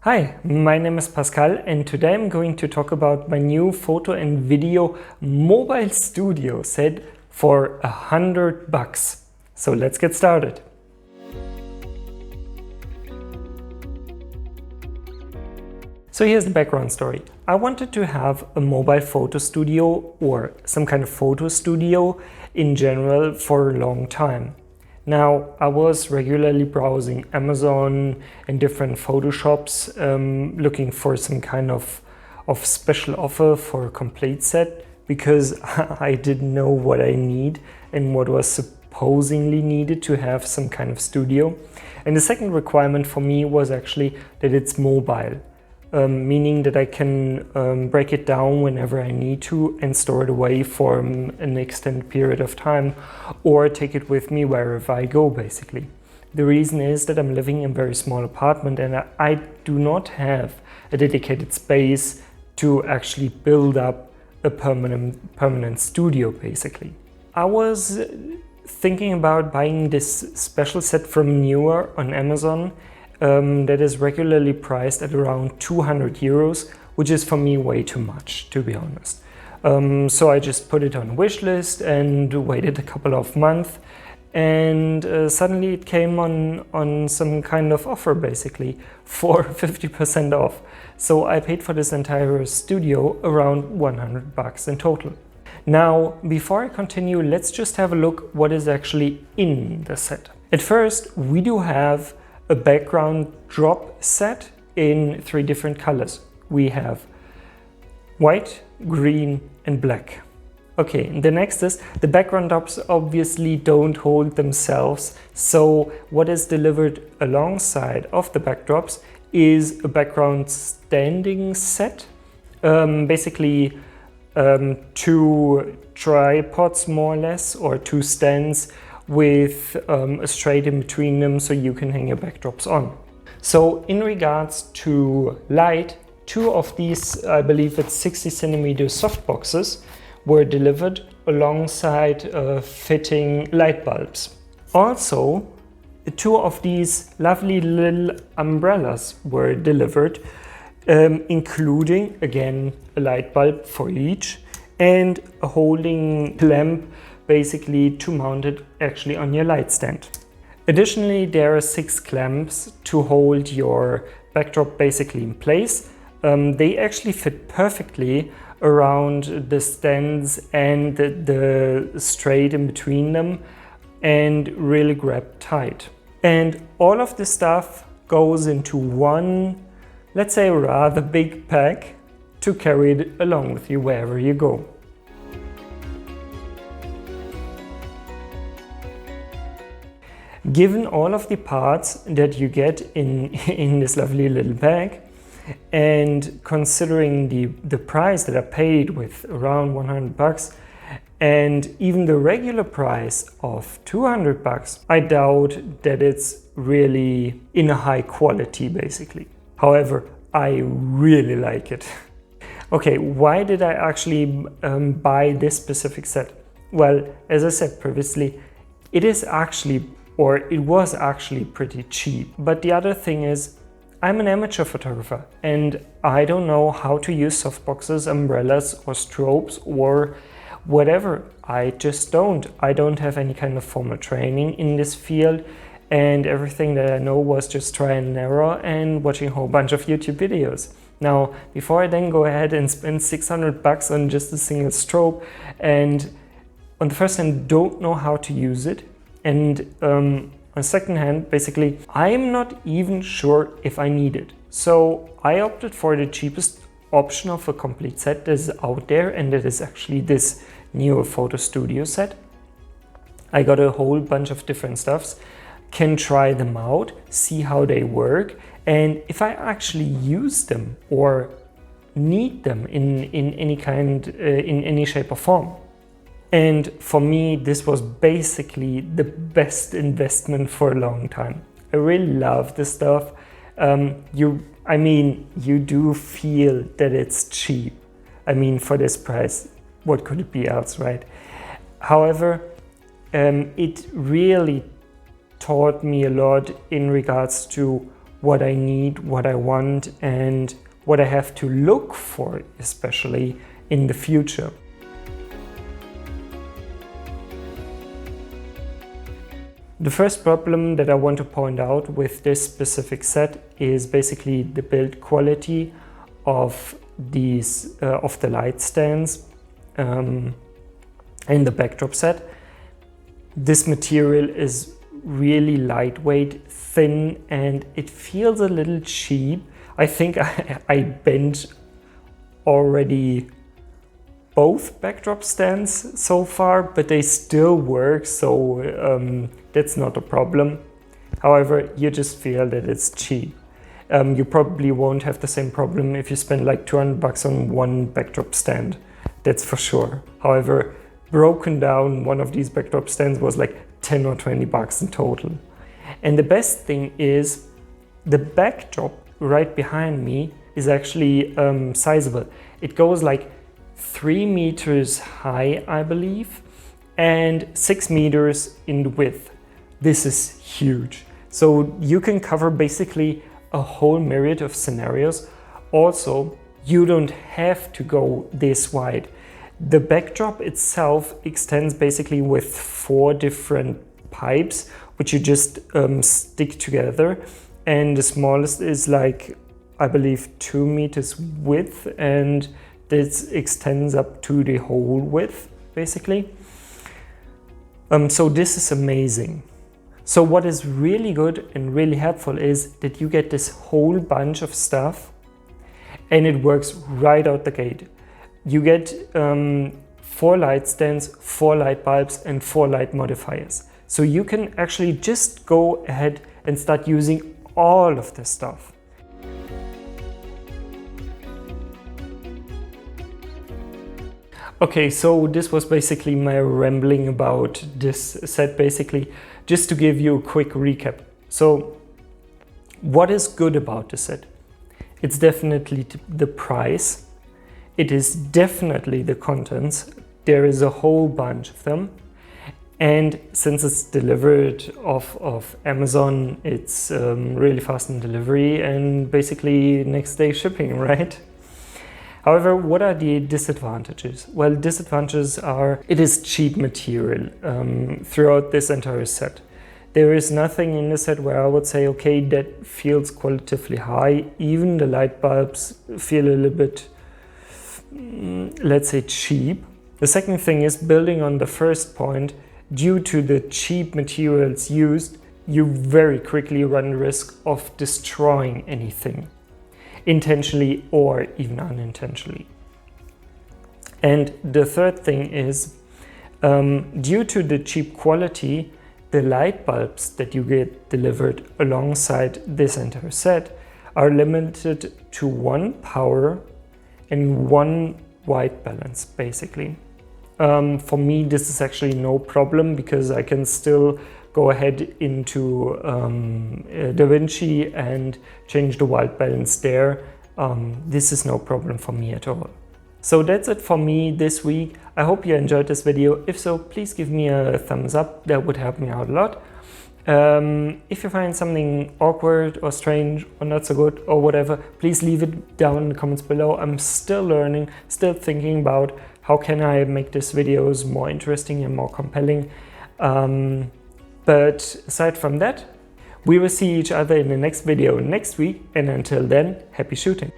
Hi, my name is Pascal and today I'm going to talk about my new photo and video mobile studio set for $100. So let's get started. So here's the background story. I wanted to have a mobile photo studio or some kind of photo studio in general for a long time. Now, I was regularly browsing Amazon and different photo shops looking for some kind of special offer for a complete set because I didn't know what I need and what was supposedly needed to have some kind of studio. And the second requirement for me was actually that it's mobile. Meaning that I can break it down whenever I need to and store it away for an extended period of time or take it with me wherever I go, basically. The reason is that I'm living in a very small apartment and I do not have a dedicated space to actually build up a permanent studio, basically. I was thinking about buying this special set from Neewer on Amazon that is regularly priced at around 200 euros, which is for me way too much, to be honest. So I just put it on a wish list and waited a couple of months, and suddenly it came on some kind of offer, basically, for 50% off. So I paid for this entire studio around $100 in total. Now, before I continue, let's just have a look what is actually in the set. At first, we do have a background drop set in 3 different colors. We have white, green and black. Okay, the next is the background drops obviously don't hold themselves, so what is delivered alongside of the backdrops is a background standing set. Basically 2 tripods more or less, or 2 stands with a straight in between them so you can hang your backdrops on. So in regards to light, 2 of these, I believe it's 60 centimeter softboxes, were delivered alongside fitting light bulbs. Also, 2 of these lovely little umbrellas were delivered, including again a light bulb for each and a holding lamp, basically to mount it actually on your light stand. Additionally, there are 6 clamps to hold your backdrop basically in place. They actually fit perfectly around the stands and the straight in between them and really grab tight. And all of this stuff goes into one, let's say, rather big pack to carry it along with you wherever you go. Given all of the parts that you get in this lovely little bag, and considering the price that I paid with around $100 and even the regular price of $200, I doubt that it's really in a high quality, basically. However, I really like it. Okay, why did I actually buy this specific set? Well, as I said previously, it was actually pretty cheap. But the other thing is, I'm an amateur photographer and I don't know how to use softboxes, umbrellas or strobes or whatever. I just don't. I don't have any kind of formal training in this field, and everything that I know was just try and error and watching a whole bunch of YouTube videos. Now, before I then go ahead and spend $600 on just a single strobe, and on the first hand don't know how to use it, and on the second hand, basically, I'm not even sure if I need it. So I opted for the cheapest option of a complete set that is out there, and that is actually this Neewer Photostudio set. I got a whole bunch of different stuffs, can try them out, see how they work, and if I actually use them or need them in any kind, in any shape or form. And for me, this was basically the best investment for a long time. I really love this stuff. You do feel that it's cheap. I mean, for this price, what could it be else, right? However, it really taught me a lot in regards to what I need, what I want, and what I have to look for, especially in the future. The first problem that I want to point out with this specific set is basically the build quality of these of the light stands in the backdrop set. This material is really lightweight, thin, and it feels a little cheap. I think I bent already both backdrop stands so far, but they still work, so that's not a problem. However, you just feel that it's cheap. You probably won't have the same problem if you spend like 200 bucks on one backdrop stand, that's for sure. However, broken down, one of these backdrop stands was like 10 or 20 bucks in total. And the best thing is the backdrop right behind me is actually sizable. It goes like 3 meters high, I believe, and 6 meters in width. This is huge. So you can cover basically a whole myriad of scenarios. Also, you don't have to go this wide. The backdrop itself extends basically with 4 different pipes, which you just stick together. And the smallest is like, I believe, 2 meters width, and this extends up to the whole width, basically. So this is amazing. So what is really good and really helpful is that you get this whole bunch of stuff and it works right out the gate. You get 4 light stands, 4 light bulbs, and 4 light modifiers. So you can actually just go ahead and start using all of this stuff. Okay, so this was basically my rambling about this set, basically, just to give you a quick recap. So, what is good about the set? It's definitely the price. It is definitely the contents. There is a whole bunch of them. And since it's delivered off of Amazon, it's really fast in delivery and basically next day shipping, right? However, what are the disadvantages? Well, disadvantages are it is cheap material throughout this entire set. There is nothing in the set where I would say, okay, that feels qualitatively high. Even the light bulbs feel a little bit, let's say, cheap. The second thing is, building on the first point, due to the cheap materials used, you very quickly run the risk of destroying anything, intentionally or even unintentionally. And the third thing is, due to the cheap quality, the light bulbs that you get delivered alongside this entire set are limited to 1 power and 1 white balance, basically. For me, this is actually no problem because I can still go ahead into DaVinci and change the white balance there. This is no problem for me at all. So that's it for me this week. I hope you enjoyed this video. If so, please give me a thumbs up. That would help me out a lot. If you find something awkward or strange or not so good or whatever, please leave it down in the comments below. I'm still learning, still thinking about how can I make these videos more interesting and more compelling. But aside from that, we will see each other in the next video next week, and until then, happy shooting!